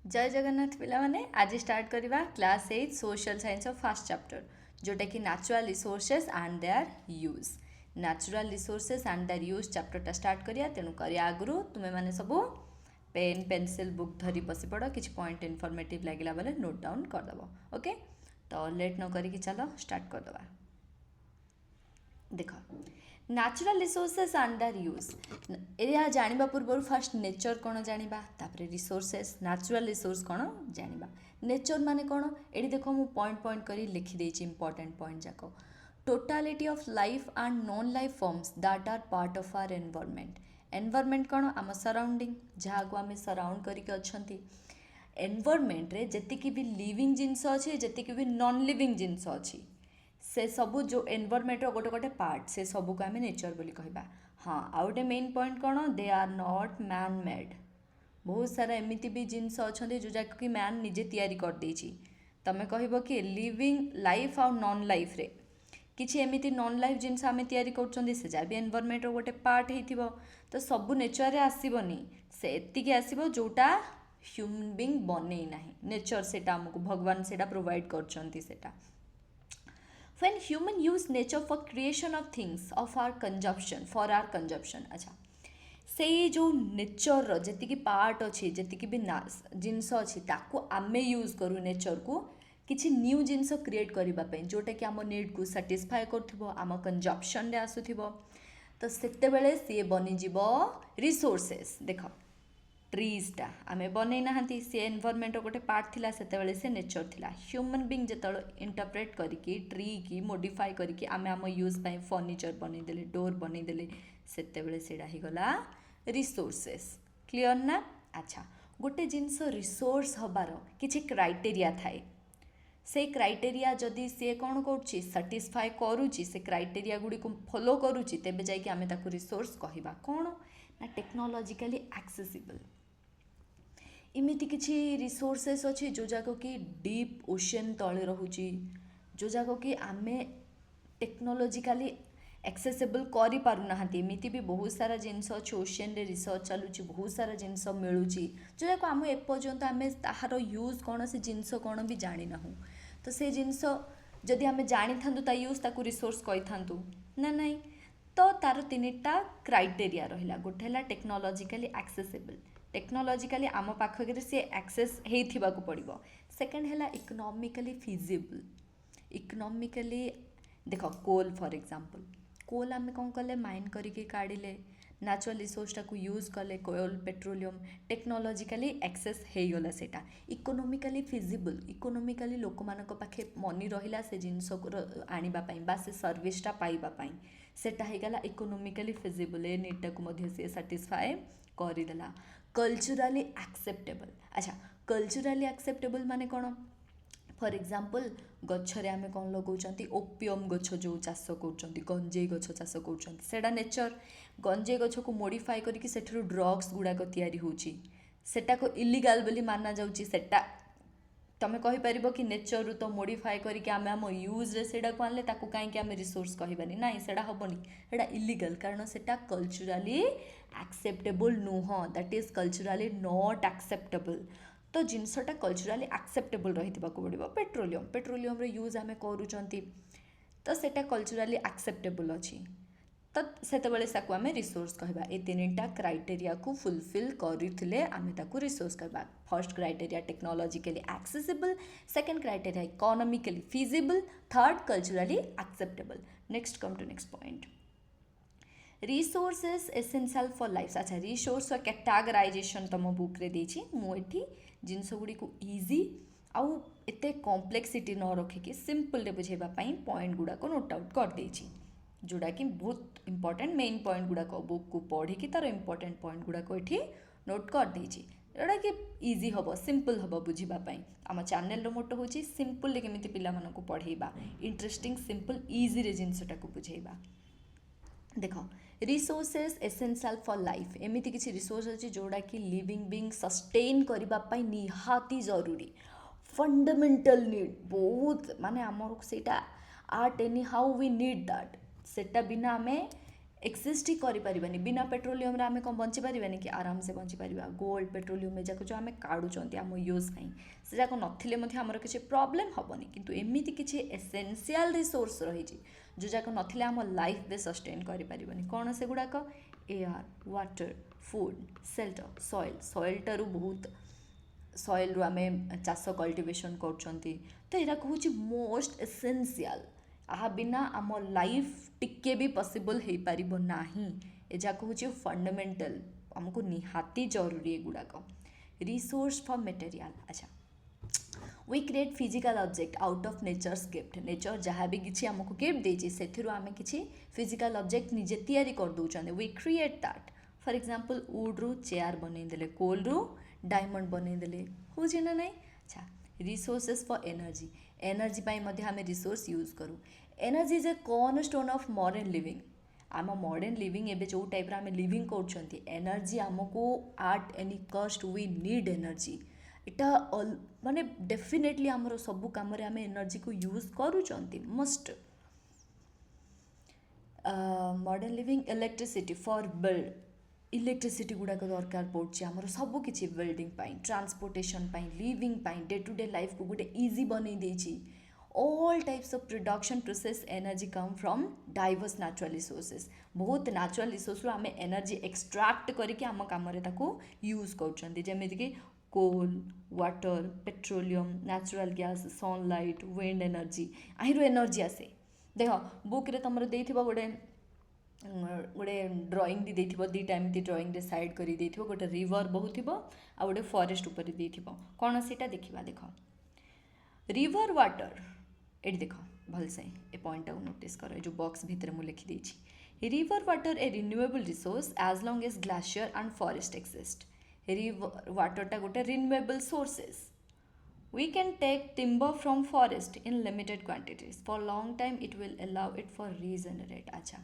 जय जगन्नाथ पिला माने आज स्टार्ट करवा class 8 social science of first chapter जोटा कि natural resources and their use natural resources and their use चैप्टरटा स्टार्ट करिया तेणु करिया आगु तुमे माने सबू पेन पेंसिल बुक धरी बसी पड़ किसी पॉइंट इनफॉर्मेटिव लगे बेले नोट डाउन करदेव ओके। तो लेट न करी चलो स्टार्ट करदे। देख नेचुरल रिसोर्सेस अंडर यूज या जानिबा पूर्व फास्ट नेचर कौन जानिबा तापर रिसोर्सेस नेचुरल रिसोर्स कौन जानिबा। नेचर माने कौन एडी देखो मु पॉइंट पॉइंट करी लिखि देछि इंपोर्टेंट पॉइंट जाक totality of life and non life forms that are part of our environment. Environment कौन आम सराउंडिंग जहाँ को आम सराउंड करके अच्छी एनवायरनमेंट रे जतिकी भी लिविंग जिनस अच्छी जतिकी भी नॉन लिविंग जिनस अच्छी से सबू जो एनवायरनमेंट गोटे गोटे पार्ट से सबू को आम नेचर बोली कहबा। हाँ आउ गोटे मेन पॉइंट कौन they are not man made. बहुत सारा एमती भी जिनस अच्छा जो जैक कि मैन निजे तैयारी कर देछि। तमे कहबो कि लिविंग लाइफ आउ नॉन लाइफ रे किछि एमिति नॉन लाइफ जिनस आम तैयारी करछन्ती से जा भी एनवायरनमेंट रो गोटे पार्ट हेतिबो। तो सबू नेचर रे आसीबनी से एतिकी आसीबो जोटा ह्यूमन बीइंग बनै नाही नेचर सेटा हमको भगवान सेटा प्रोवाइड करछन्ती सेटा। When human use nature for creation of things of our consumption for our consumption अच्छा से जो नेचर जी पार्ट अच्छी जी भी जिनस अच्छी ताकू आमे यूज करूँ नेचर को किसी न्यू जिनस क्रिएट करने जोटा कि आम नीड को साटिस्फाए कर आम कंजप्शन रे आसुथिबो। तो सेते बेले सी बनीजिव रिसोर्सेस। देख ट्रीजटा आम बनई ना सी एनवायरनमेंट गोटे पार्ट थिला सेतेबेले से नेचर थिला। ह्यूमन बीइंग जेतलो इंटरप्रेट करिकी ट्री की मॉडिफाई करिकी आमे आम यूज पाई फर्निचर बनै देले डोर बनै देले सेतेबेले सेडा ही गला रिसोर्सेस। क्लियर ना। अच्छा गोटे जिनस रिसोर्स हबार किछि क्राइटेरिया थाए से क्राइटेरिया जदि सी कौन करुच्ची साटिस्फाए करुच्ची से क्राइटेरिया गुड़ी को फॉलो करुच्ची तेबे जाइए आमे ताकू रिसोर्स कहबा। कौन ना टेक्नोलॉजिकली एक्सेसिबल इमिति किछि रिसोर्सेस अच्छी जो जाक कि डीप ओशन तले रोची जो जाक कि आमे टेक्नोलॉजिकली एक्सेसिबल करि पारुना। एमिति भी बहुत सारा जिनस अच्छे ओशन रे रिसर्च चलुची बहुत सारा जिनस मिलूची जो जाक आम एपर्यंत आम ताहार यूज कौन से जिनस कौन भी जानी ना। तो से जिनस जदि आम जानी था ता यूज ताकू रिसोर्स कही था ना नहीं। तो तार तीनटा क्राइटेरिया रहा गोटे है टेक्नोलॉजिकली एक्सेसिबल टेक्नोलॉजिकली आम पाखे सी एक्सेस होइथिबा को पड़िबो। सेकेंड है इकोनॉमिकली फिजिबल इकोनॉमिकली देख कोल फॉर एग्जांपल कोल आम कौन कले माइन करके काढ़ले नेचुरल रिसोर्सटा को यूज कले कोल पेट्रोलियम टेक्नोलॉजिकली एक्सेस होगला सेटा इकोनॉमिकली फिजिबल इकोनॉमिकली लोक मानक पाखे मनी रहिला से जिनस आनिबा पई बा से सर्विसटा पाइबा पई सेटा हेगला इकोनॉमिकली फिजिबल ए नीडटा को मध्य से सैटिस्फाई करदेला। कल्चराली एक्सेप्टेबल अच्छा कल्चराली एक्सेप्टेबल माने कौन फॉर एग्जांपल गच्छरे आमे कौन लगाउछंती ओपियम गछ जो चाष कर गंजेई गछ चाष कर नेचर गंजेई गछ को मॉडिफाई करके सेठरू ड्रग्स गुड़ाक तैयारी होची सेटा को इलीगल बोली माना जाउची। सेटा तमें कहीपर कि नेचर तो मॉडिफाई करके आम आम यूज रे सेटा को आनले ताकू कहीं आम रिसोर्स कहबानी ना सेटा हेनी सेटा इलीगल कारण सेटा कल्चराली एक्सेप्टेबल नुह that is culturally not acceptable. तो जिनसटा कल्चराली एक्सेप्टेबल रही पड़ो पेट्रोलियम पेट्रोलियम रे यूज आम करूँच तो सेटा कल्चराली एक्सेप्टेबल अच्छी तो सेतबेले साकू आमे रिसोर्स कहबा। ए तीनटा क्राइटेरिया को फुलफिल करथिले आमे ताकू रिसोर्स कहबा। First criteria technologically accessible second criteria economically feasible third culturally acceptable. Next come to next point resources essential for life. अच्छा रिसोर्स कैटेगराइजेशन तुम बुक रे देछि मुठी जिनस गुड़ी को इजी आउ एते कॉम्प्लेक्सिटी न रखिकी सिंपल रे बुझेबा पई पॉइंट गुडा को नोट आउट कर देछि जोड़ा कि बहुत इंपोर्टेंट मेन पॉइंट गुड़ाक बुक को पढ़ी तार इंपोर्टेंट पॉइंट गुड़ाक ये नोट कर देछि जोड़ा कि इजी हम सिंपल हम बुझापी। आम चैनल मोटो हूँ सिंपल केमी पिला पढ़ेबा इंटरेस्टिंग सिंपल इजी रे जिनसटा को बुझेबा। देख रिसोर्सेस एसेंशियल फॉर लाइफ एमती किसी रिसोर्स अच्छी जोड़ा कि लिविंग बीइंग सस्टेन करने निहाती जरूरी फंडामेंटल नीड बहुत माने आमर सेटा आर्ट anyhow we need that सेटा बिना आमे एक्सिस्ट ही करें बिना पेट्रोलियम आम कौन बंची पारानी कि आराम से बंची पार गोल्ड पेट्रोलियम जाक जो आम काढ़ुंट आम यूज से जाक नमर किसी प्रोब्लेम हेनी किंतु एमती किसी एसेंशियल रिसोर्स रही जो जाक नथिले आम लाइफ भी सस्टेन करें कौन से गुड़ाक air water food shelter soil सॉइलटारू बहुत सॉइल रु आम चाष कल्टिवेशन कर यहाँ हूँ मोस्ट एसेंशियल आ बिना आम लाइफ टिके भी पॉसिबल हो पार ना एजाक हूँ फंडामेंटल आमको निहाती जरूरी एगुड़ाक रिसोर्स फॉर मटेरियल अच्छा we create physical object out of nature's gift nature जहाँ भी किसी आमको गिफ्ट देती से आम किसी फिजिकल ऑब्जेक्ट निजे तैयारी कर दौरान we create that for example wood रु चेयर बनईदे कोल रु डायमंड बनईदे हूँ ना नहीं अच्छा रिसोर्सेस फॉर एनर्जी एनर्जी आम रिसोर्स यूज करूँ energy is a cornerstone of modern living आम मॉडर्न लिविंग एबे जो टाइप आम लिविंग कर एनर्जी आमको at any cost we need energy इटा माने डेफिनेटली आमर सबू कम आम एनर्जी को यूज करूँ must modern living electricity for build electricity गुड़ाक दरकार पड़े आमर सब किसी building transportation living day to day life को गोटे इजी बनई देछि all types of production process energy come from diverse natural resources बहुत नेचुरल रिसोर्स आम एनर्जी एक्सट्राक्ट करके आम कम यूज करमती coal water petroleum natural gas sunlight wind energy आहिर एनर्जी आसे देख बुक रे तुम दे गोटे गोटे ड्रॉइंग दी देथिबो दीटा एमती ड्रॉइंग रे साइड करी देथिबो गोटे रिवर बहुथिबो आ गोटे फॉरेस्ट ऊपर देथिबो कोन सेटा देखिबा देखो रिवर वाटर एटी देख भल से ए पॉइंट को नोटिस कर जो बॉक्स भितर मु लिखि देछि river water a renewable resource as long as glacier and forest exist river वाटरटा गोटे renewable sources we can take timber from forest in limited quantities for long time it will allow it for regenerate अच्छा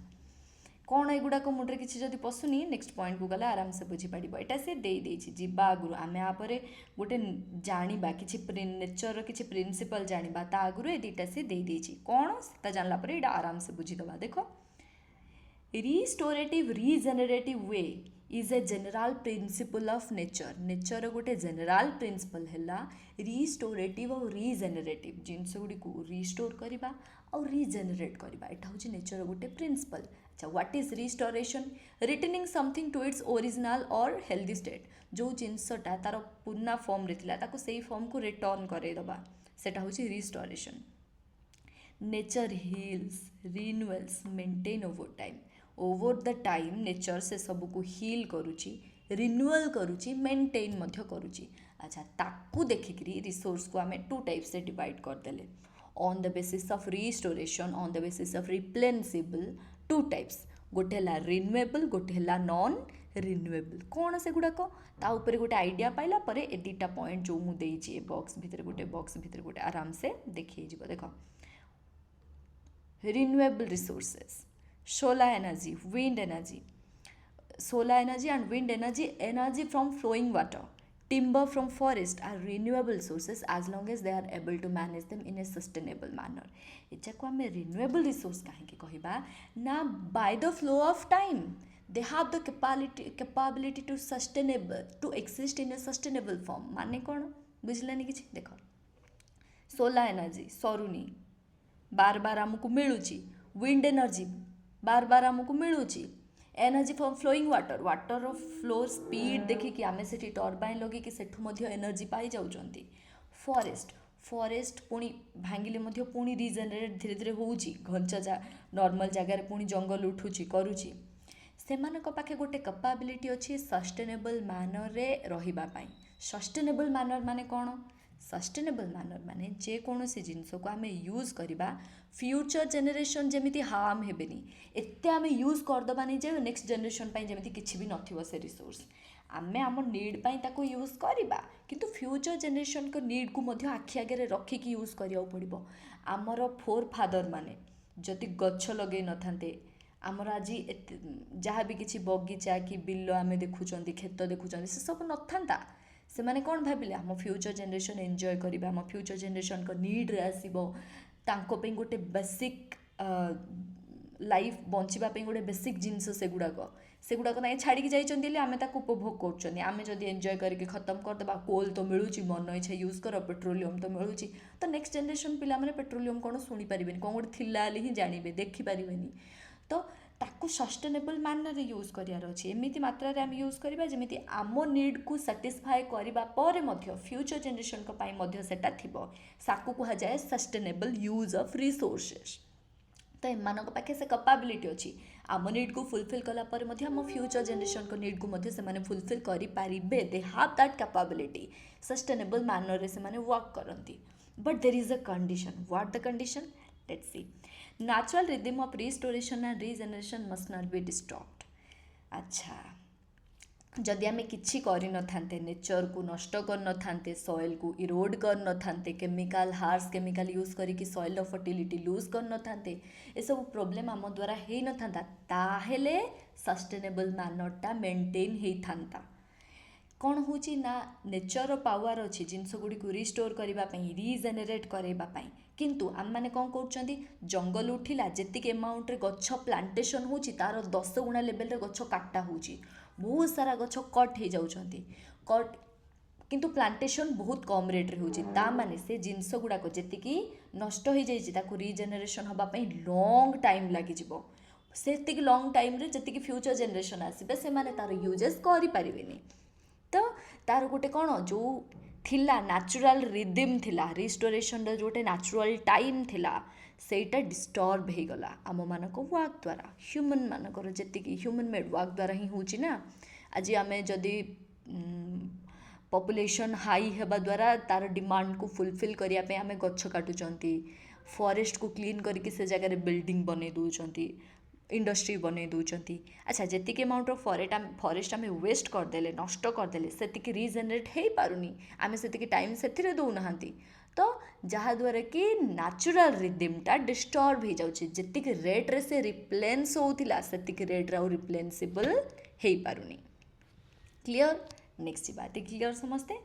कौन एगुड़ाक मुंडे किसी जब पशुनी next point को गला आराम से बुझीपार यहाँ से देवा आगु आम यापर गोटे जाना कि नेचर किसी प्रिंसिपल जाना ता आगु ये दुटा से देदेछि कौन से जानला पर यहाँ आराम से बुझीदबा देख restorative regenerative way is a general principle of nature nature गोटे जनरल प्रिंसिपल है रिस्टोरेटिव और रिजेनेरेटिव जिनस गुड़ी को रिस्टोर करवा और रिजेनेरेट करवा यहाँ हूँ नेचर गोटे प्रिंसिपल अच्छा what is restoration returning something to its original और हेल्दी स्टेट जो जिनसटा तार पुराना फॉर्म रे थिला ताको सेही फॉर्म को रिटर्न करदेवा सेटा हूँ restoration nature hills renewals maintain over the time nature से सबको हिल करुची रिन्यूअल करुची मेंटेन मध्य करुची अच्छा ताकू देखिकी रिसोर्स को आम टू टाइप से डिवाइड करदेले on the basis of restoration on the basis of replenishable two types गोटे है रिन्यूएबल गोटे है नॉन रिन्यूएबल कौन से गुड़ाक ताऊपर गोटे आइडिया पाइला पर ए दुटा पॉइंट जो मुझे बॉक्स भितर गोटे आराम से देखिए देख renewable resources solar energy wind energy solar energy and wind energy energy from flowing water timber from forest are renewable sources as long as they are able to manage them in a sustainable manner एचा को हमें renewable resource कहीं कहबा ना by the flow of time they have the capability to sustainable to exist in a sustainable form माने कौन बुझलानी किछि देखो सोलर एनर्जी सरुनी बार बार आमको मिलूची विंड एनर्जी बार बार आमको मिलूची energy from flowing water water flow speed देखिकी आम से टर्बाइन लगे सेठू एनर्जी पाई जाउचंती फॉरेस्ट पुणी भांगिले पुणी रिजेनरेट धीरे धीरे होउची घंचा नॉर्मल जगार पुणी जंगल उठुची करूची सेमानक पाखे गोटे कैपेबिलिटी अच्छी सस्टेनेबल मैनर रे रहिबा पाई सस्टेनेबल मैनर माने कौन सस्टेनेबल मैनर माने जेकोसी जिनस को आम यूज करवा फ्यूचर जेनेरेशन जमी हार्म हेबेनी एते आम यूज करदबानी जे नेक्स्ट जेनेरेशन जमी किसी भी नथिबो से रिसोर्स आमे आम नीड पाई ताको यूज करवा किंतु फ्यूचर जेनेरेशन को नीड को मध्य आखि आगे रखिकी यूज करिया पड़िबो आमर फोर फादर माने जदि गछ लगे नथांते आमर आज जहाँ भी किसी बगीचा कि बिल आम देखुं खेत देखुं से सब नथा से माने कौन भाविले आम फ्यूचर जेनेरेशन एंजॉय करवा आम फ्यूचर जेनेरेशन को नीड रे आसीबो तांको पे गोटे बेसिक ଲାଇଫ୍ ବଞ୍ଚିବା ପାଇଁ ଗୋଟେ ବେସିକ୍ ଜିନିଷ ସେଗୁଡ଼ାକ ନାହିଁ ଛାଡ଼ିକି ଯାଇଛନ୍ତି ହେଲେ ଆମେ ତାକୁ ଉପଭୋଗ କରୁଛନ୍ତି। ଆମେ ଯଦି ଏନ୍ଜୟ କରିକି ଖତମ କରିଦେବା, କୋଲ୍ ତ ମିଳୁଛି ମନ ଇଚ୍ଛା ୟୁଜ୍ କର, ପେଟ୍ରୋଲିୟମ୍ ତ ମିଳୁଛି, ତ ନେକ୍ସଟ ଜେନେରେସନ୍ ପିଲାମାନେ ପେଟ୍ରୋଲିୟମ୍ କ'ଣ ଶୁଣିପାରିବେନି, କ'ଣ ଗୋଟେ ଥିଲା ହେଲେ ହିଁ ଜାଣିବେ, ଦେଖିପାରିବେନି। ତ ତାକୁ ସଷ୍ଟେନେବଲ୍ ମ୍ୟାନର୍ରେ ୟୁଜ୍ କରିବାର ଅଛି, ଏମିତି ମାତ୍ରାରେ ଆମେ ୟୁଜ୍ କରିବା ଯେମିତି ଆମ ନିଡ଼୍କୁ ସାଟିସ୍ଫାଏ କରିବା ପରେ ମଧ୍ୟ ଫ୍ୟୁଚର୍ ଜେନେରେସନ୍ଙ୍କ ପାଇଁ ମଧ୍ୟ ସେଟା ଥିବ। ତାକୁ କୁହାଯାଏ ସଷ୍ଟେନେବଲ୍ ୟୁଜ୍ ଅଫ୍ ରିସୋର୍ସେସ୍। ତ ଏମାନଙ୍କ ପାଖେ ସେ କାପାବିଲିଟି ଅଛି, ଆମ ନିଡ଼୍କୁ ଫୁଲଫିଲ୍ କଲା ପରେ ମଧ୍ୟ ଆମ ଫ୍ୟୁଚର୍ ଜେନେରେସନ୍ଙ୍କ ନିଡ଼୍କୁ ମଧ୍ୟ ସେମାନେ ଫୁଲଫିଲ୍ କରିପାରିବେ। They have that capability. Sustainable ମ୍ୟାନର୍ରେ ସେମାନେ ୱାର୍କ କରନ୍ତି। But there is a condition. What the condition? Let's see. Natural rhythm of restoration and regeneration must not be disturbed. ଆଚ୍ଛା, ଯଦି ଆମେ କିଛି କରିନଥାନ୍ତେ, ନେଚର୍କୁ ନଷ୍ଟ କରିନଥାନ୍ତେ, ସଏଲ୍କୁ ଇରୋଡ଼ କରିନଥାନ୍ତେ, ହାର୍ସ କେମିକାଲ ୟୁଜ୍ କରିକି ସଏଲ୍ର ଫର୍ଟିଲିଟି ଲୁଜ୍ କରିନଥାନ୍ତେ, ଏସବୁ ପ୍ରୋବ୍ଲେମ୍ ଆମ ଦ୍ୱାରା ହେଇନଥାନ୍ତା, ତାହେଲେ ସଷ୍ଟେନେବଲ୍ ମ୍ୟାନର୍ଟା ମେଣ୍ଟେନ୍ ହେଇଥାନ୍ତା। କ'ଣ ହେଉଛି ନା ନେଚର୍ର ପାୱାର ଅଛି ଜିନିଷ ଗୁଡ଼ିକୁ ରିଷ୍ଟୋର୍ କରିବା ପାଇଁ, ରିଜେନେରେଟ୍ କରାଇବା ପାଇଁ, କିନ୍ତୁ ଆମେମାନେ କ'ଣ କରୁଛନ୍ତି, ଜଙ୍ଗଲ ଉଠିଲା, ଯେତିକି ଏମାଉଣ୍ଟରେ ଗଛ ପ୍ଲାଣ୍ଟେସନ୍ ହେଉଛି ତା'ର 10 ଗୁଣା ଲେଭେଲ୍ରେ ଗଛ କାଟା ହେଉଛି, ବହୁତ ସାରା ଗଛ କଟ୍ ହେଇଯାଉଛନ୍ତି, କିନ୍ତୁ ପ୍ଲାଣ୍ଟେସନ୍ ବହୁତ କମ୍ ରେଟ୍ରେ ହେଉଛି। ତା'ମାନେ ସେ ଜିନିଷ ଗୁଡ଼ାକ ଯେତିକି ନଷ୍ଟ ହେଇଯାଇଛି ତାକୁ ରିଜେନେରେସନ୍ ହେବା ପାଇଁ ଲଙ୍ଗ୍ ଟାଇମ୍ ଲାଗିଯିବ। ସେତିକି ଲଙ୍ଗ୍ ଟାଇମ୍ରେ ଯେତିକି ଫ୍ୟୁଚର୍ ଜେନେରେସନ୍ ଆସିବେ ସେମାନେ ତା'ର ୟୁଜେସ୍ କରିପାରିବେନି। ତ ତା'ର ଗୋଟେ କ'ଣ ଯେଉଁ ଥିଲା ନ୍ୟାଚୁରାଲ୍ ରିଦିମ୍ ଥିଲା, ରିଷ୍ଟୋରେସନ୍ର ଗୋଟେ ନ୍ୟାଚୁରାଲ୍ ଟାଇମ୍ ଥିଲା, ସେଇଟା ଡିଷ୍ଟର୍ବ ହେଇଗଲା ଆମମାନଙ୍କ ୱାର୍କ ଦ୍ୱାରା। ହ୍ୟୁମାନ୍ ମାନଙ୍କର ଯେତିକି ହ୍ୟୁମାନ୍ ମେଡ୍ ୱାର୍କ ଦ୍ୱାରା ହିଁ ହେଉଛି ନା। ଆଜି ଆମେ ଯଦି ପପୁଲେସନ୍ ହାଇ ହେବା ଦ୍ୱାରା ତା'ର ଡିମାଣ୍ଡକୁ ଫୁଲଫିଲ୍ କରିବା ପାଇଁ ଆମେ ଗଛ କାଟୁଛନ୍ତି, ଫରେଷ୍ଟକୁ କ୍ଲିନ୍ କରିକି ସେ ଜାଗାରେ ବିଲ୍ଡିଂ ବନେଇ ଦେଉଛନ୍ତି, ଇଣ୍ଡଷ୍ଟ୍ରି ବନେଇ ଦେଉଛନ୍ତି। ଆଚ୍ଛା, ଯେତିକି ଆମାଉଣ୍ଟର ଫରେଷ୍ଟ ଆମେ ୱେଷ୍ଟ କରିଦେଲେ, ନଷ୍ଟ କରିଦେଲେ, ସେତିକି ରିଜେନେରେଟ୍ ହେଇପାରୁନି, ଆମେ ସେତିକି ଟାଇମ୍ ସେଥିରେ ଦେଉନାହାନ୍ତି, ତ ଯାହାଦ୍ୱାରା କି ନ୍ୟାଚୁରାଲ୍ ରିଦିମ୍ଟା ଡିଷ୍ଟର୍ବ ହେଇଯାଉଛି। ଯେତିକି ରେଟ୍ରେ ସେ ରିପ୍ଲେନ୍ସ ହେଉଥିଲା ସେତିକି ରେଟ୍ରେ ଆଉ ରିପ୍ଲେନ୍ସିବଲ୍ ହେଇପାରୁନି। କ୍ଲିଅର୍? ନେକ୍ସଟ ଯିବା, କ୍ଲିଅର୍ ସମସ୍ତେ?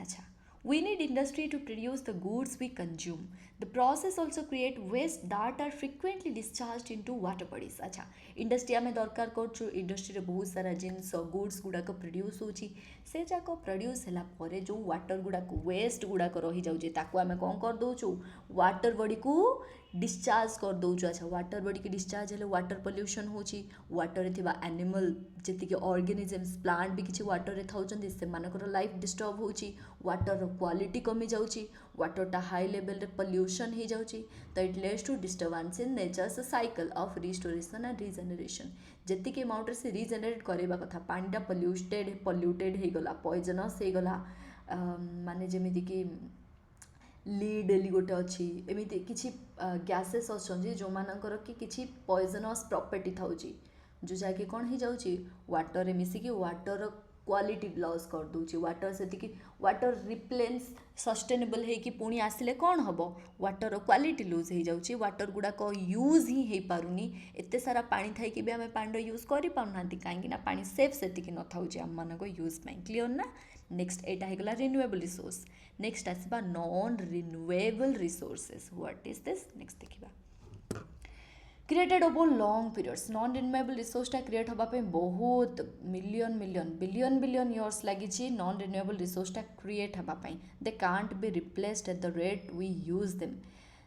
ଆଚ୍ଛା, we need industry to produce the goods we consume. The process also create waste that are frequently discharged into water bodies. अच्छा, इंडस्ट्री आम दरकार कर इंडस्ट्री बहुत सारा जिनस गुड्स गुड़ाक प्रोड्यूस होची, से जाक प्रोड्यूस है पर जो वाटर गुड़ाक वेस्ट गुड़ाक रही जाऊे ताको आम कौन कर दौचु, वाटर बॉडी को डिस्चार्ज कर दौचु। अच्छा, वाटर बॉडी की डिस्चार्ज हेल्ले वाटर पॉल्यूशन होची, वाटर थिबा एनिमल जी ऑर्गेनिजम्स प्लांट भी किसी वाटर थाउचंदी से लाइफ डिस्टर्ब होची, वाटर क्वालिटी कमी जाउची, वाटरटा हाई लेवल रे पॉल्यूशन हो जाउची, तो it leads to disturbance in nature's cycle of restoration and regeneration. जेतिक अमाउंट से रिजेनरेट करवा कथा पानीटा पॉल्यूटेड हो गला, पॉइजनस हो गला, माने जेमिति कि लीड एली गोटे अच्छी एमती किसी गैसेस अच्छा जो मानकर कि किसी पॉइजनस प्रॉपर्टी थाउची, जो जाकि कौन हो जाउची वाटर मिसिकी वाटर क्वालिटी लॉस कर दूची, वाटर से वाटर रिप्लेन्स सस्टेनेबल है पुणी आसिले कौन हम वाटर क्वालिटी लूज हो जाउची, वाटर गुड़ाक यूज ही हो पारुनी, एते सारा पानी थाई कि भी आम पानी यूज कर पाना कहीं पानी सेफ से न थाउची आम मान यूज में। क्लियर ना? नेक्स्ट एटा होगा रिन्यूएबल रिसोर्स। नेक्स्ट आसवा non renewable resources. What is this? Next देखिबा। Created over long periods. Non renewable रिसोर्सटा क्रिएट होगापे बहुत बिलियन इयर्स लगी। नॉन रिन्यूएबल रिसोर्सटा क्रिएट होगापे they can't be replaced at the rate we use them.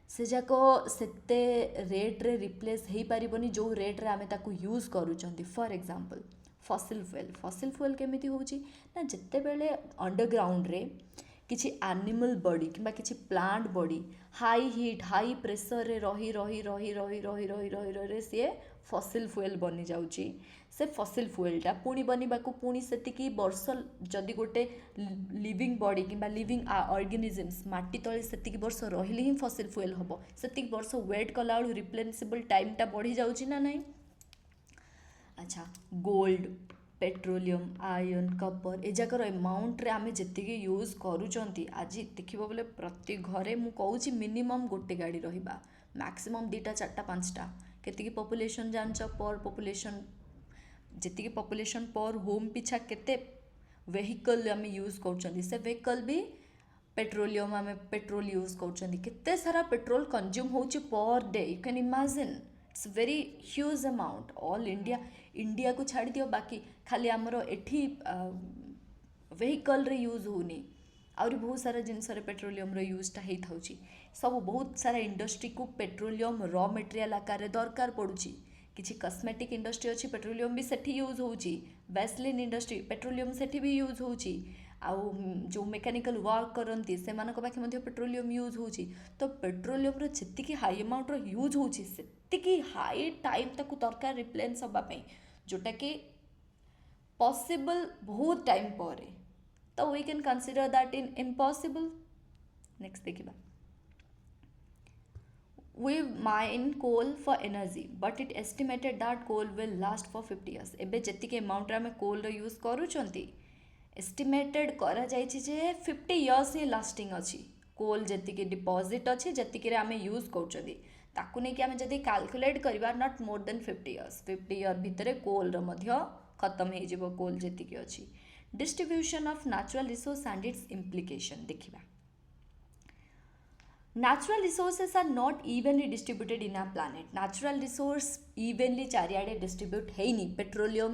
से जाक सेते रेट्रे रिप्लेस हो पारिबनी जो रेट्रे आमे ताकू यूज करूचंती। फॉर एग्जांपल फसिल फुएल केमिति होची ना, जेते बेले अंडरग्राउंड रे किसी एनिमल बॉडी कि किसी plant body high heat high pressure रे रही रही रही रही रही रही रही रही सी फसिल फुएल बनी जाउची। से फसिल फुएलटा पुणी बनवाकू पुणी सेतिकी वर्ष जदि गोटे लिविंग बॉडी कि लिविंग ऑर्गेनिजम्स माटी तले सेतिकी वर्ष रहिले ही फसिल फुएल हम, सेतिकी वर्ष वेट कला रिप्लेसेबल टाइमटा बढ़ी जाउची ना नहीं। अच्छा, गोल्ड पेट्रोलियम आयरन कपर ए जाकर अमाउंट रे आमे जेतिकी यूज करूचंती आज देखिबो बोले प्रति घरे मु कहूची मिनिमम गोटे गाड़ी रहिबा, मैक्सिमम 2टा 4टा 5टा। केतिकी पॉपुलेशन जानच पर पॉपुलेशन जेतिकी पॉपुलेशन पर होम पिछा केते वेहिकल आमे यूज करूचंती, से वेहिकल भी पेट्रोलियम आमे पेट्रोल यूज करूचंती, केते सारा पेट्रोल कंज्यूम होची per day. You can imagine it's very huge amount all India को छाड़ दियो बाकी खाली आमर एठी वेहिकल रे यूज होनी आउरी बहुत सारा जिनस पेट्रोलियम यूजटा होई थाउची सब बहुत सारा इंडस्ट्री को पेट्रोलियम रॉ मटेरियल आकार दरकार पड़ुची किसी कस्मेटिक इंडस्ट्री अच्छी पेट्रोलियम भी सेठी यूज होउची वैसलिन इंडस्ट्री पेट्रोलियम सेठी भी यूज होउची आउ जो मेकानिकल वर्क करती से पाखे पेट्रोलियम यूज होउची तो पेट्रोलियम जी हाई अमाउंट यूज होउची सेतिकी हाई टाइम ताकू दरकार रिप्लेस हवाई जोटा कि पॉसिबल बहुत टाइम पर तो we can consider that in impossible. Next देखिबा we mine coal for energy but it estimated that coal will last for 50 years एबे जतिके अमाउंट आम कोल यूज करूचंती एस्टिमेटेड करा जायछि जे 50 इयर्स ही लास्टिंग अछि कोल जतिके डिपॉजिट अछि जतिके आम यूज करूचंती ताकू नै कि आम जदि कैलकुलेट करबा not more than 50 years 50 year भितरे कोल रो मध्य खत्म हे जिवो कोल जतिके अछि। Distribution of natural resource and it's implication देखिबा natural resources are not evenly distributed in our planet natural resource evenly चारिआडे डिस्ट्रीब्यूट हैनी पेट्रोलियम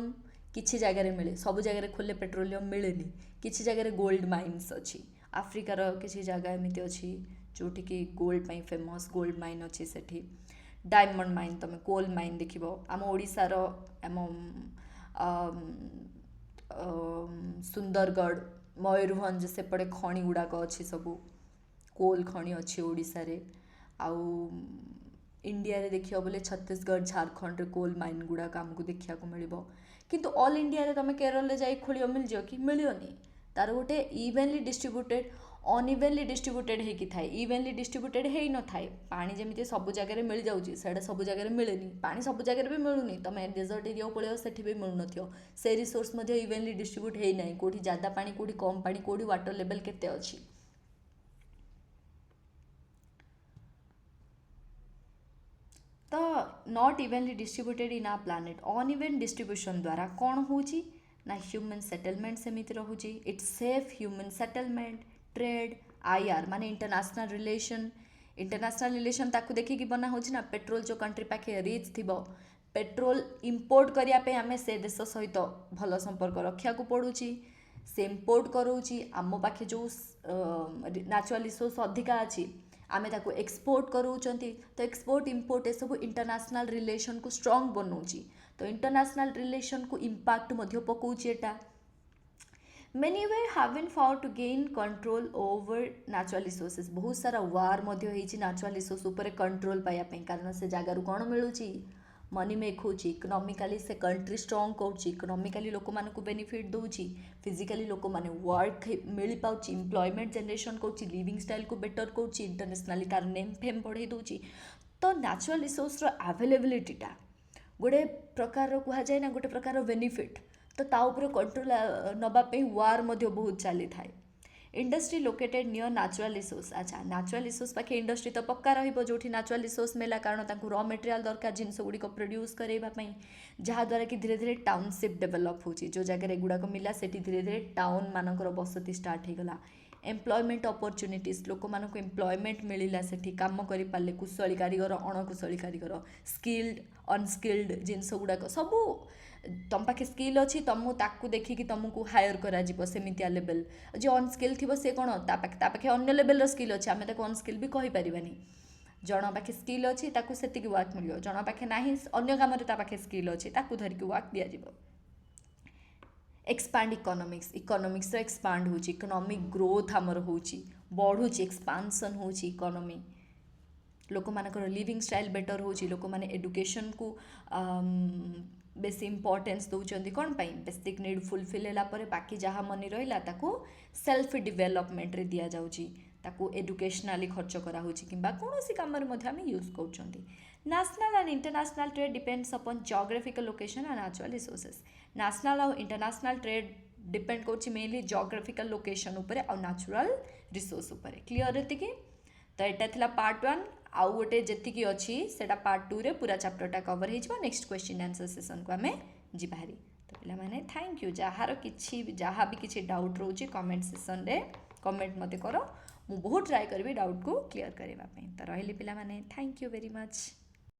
किछि जगह मिले सब जगह खोले पेट्रोलियम मिलेनी किछि जगह गोल्ड माइन्स अच्छी आफ्रिकार किछि जगह एमती अच्छी जोटि कि गोल्ड पाई फेमस गोल्ड माइन अच्छी सेठी डायमंड माइन तमे कोल माइन देखिबो आम ओडिसार आम सुंदरगढ़ मयूरभंज सेपटे खणी गुड़ाक अच्छी सबू कोल खणी अच्छी ओडिशा रे आउ इंडिया रे देखियो बोले छत्तीसगढ़ झारखंड रे कोल माइन गुड़ाक आमको देखिया को मिलिबो किंतु ऑल इंडिया रे तमे केरल रे जाई खोलियो मिल जो कि मिलियोनी तार गोटे इवेनली डिस्ट्रीब्यूटेड अनइवेनली डिस्ट्रीब्यूटेड हे कि थाए इवेनली डिस्ट्रीब्यूटेड हे न थाए पानी जेमिति सब जगह रे मिल जाउची सेडा सब जगह रे मिलेनी पानी सब जगह रे भी मिलुनी तमे डेजर्ट एरिया पळेयो सेठी भी मिलु नथियो से रिसोर्स मध्ये इवेनली डिस्ट्रीब्यूट हे नै कोठी ज्यादा पानी कोठी कम पानी कोठी वाटर लेवल केते अछि तो not evenly distributed in our planet uneven distribution द्वारा कौन होची ना ह्यूमन सेटलमेंट सेमिति रहुची it's safe human settlement trade IR माने इंटरनेशनल रिलेशन ताकू देखिकी बना होची ना पेट्रोल जो कंट्री पाखे रिच थिबो पेट्रोल इंपोर्ट करिया पे हमें से देश सहित भल संपर्क रखिया को पड़ुची से इंपोर्ट करोची आम पाखे जो नेचुरल रिसोर्स अधिका अछि आमे ताको एक्सपोर्ट करूचंती तो एक्सपोर्ट इंपोर्ट ए सब इंटरनेशनल रिलेशन को स्ट्रांग बनौची तो इंटरनेशनल रिलेशन को इम्पैक्ट मध्य पकाउची एटा many way have been found to gain control over natural resources बहुत सारा वार मध्य होईची नेचुरल रिसोर्स ऊपर कंट्रोल पाया पे कारण से जगार कोन मिलुची मनी मेक होची इकोनॉमिकली से कंट्री स्ट्रांग करूची इकोनॉमिकली लोक मान को बेनिफिट दोची फिजिकली लोक माने वर्क मिल पाउची एम्प्लॉयमेंट जनरेशन करूची लिविंग स्टाइल को बेटर करूची इंटरनेशनली तार नेम फेम बढ़ाई दोची तो नेचुरल रिसोर्स रो अवेलेबिलिटीटा गोटे प्रकार कह जाए ना गोटे प्रकार बेनिफिट तो ता ऊपर कंट्रोल नबा पे वार मध्य बहुत चली थाए industry located near natural resource अच्छा नेचुरल रिसोर्स पाखे इंडस्ट्री तो पक्का रहिबो जोठी नेचुरल रिसोर्स मिला कारण तांको रॉ मटेरियल दरकार जिनस गुडी को प्रोड्यूस करैबा पई जहा द्वारा कि धीरे धीरे टाउनशिप डेवलप होची जो जगह रे गुडा को मिला सेठी धीरे धीरे टाउन मानकर बसती स्टार्ट हे गला एम्प्लॉयमेंट अपॉर्चुनिटीज लोक मान को एम्प्लॉयमेंट मिलला सेठी काम करि पाले कुशली कारीगर अणकुशली कारीगर स्किल्ड अनस्किल्ड जिनस गुडा सबू तुम पाखे स्किल अच्छी तुमको ताकू देखिकी तुमको हायर करा सेमितिया लेवल जो अनस्किल थी से कौन तापाखे अन्य लेवल स्किल अच्छे आम ताको अनस्किल भी कही पारिबानी जन पाखे स्किल अच्छी ताकू सेतिकी वर्क मिलियो जन पाखे नाही अन्य काम रे तापाखे स्किल अच्छी ताकू धरिकी वर्क दिया जिवो एक्सपांड इकोनॉमिक्स रो एक्सपांड होची इकोनॉमिक ग्रोथ हमर होची बढ़ुची एक्सपांशन होची इकोनॉमी लोक मानकर लिविंग स्टाइल बेटर होची लोक माने एजुकेशन को बेसी इंपोर्टेंस दौरान कौन पाई बेसिक नीड फुलफिल होला परे बाकी जहाँ मनी रहा ताकू सेल्फ डेवलपमेंट रे दिया जाउची ताकू एजुकेशनली खर्च करा होची किंबा कोनोसी काम रे मध्ये हम यूज करछंती national and international trade depends upon geographical location and natural resources national और इंटरनेशनल ट्रेड डिपेंड करछि मेनली जियोग्राफिकल लोकेशन ऊपर और नेचुरल रिसोर्स ऊपर क्लियर रहती कि तो यहाँ थिला पार्ट 1 आउ गोटे जी अच्छी से पार्ट 2 रे पूरा चैप्टरटा कवर हो नेक्स्ट क्वेश्चन आंसर सेशन को आम जीवारी तो पिला माने थैंक यू जार कि जहाँ भी किसी डाउट रोचे कमेंट सेशन रे कमेंट मते करो मु बहुत ट्राई करबी डाउट को क्लियर करबा तो रही पिला माने थैंक यू वेरी मच।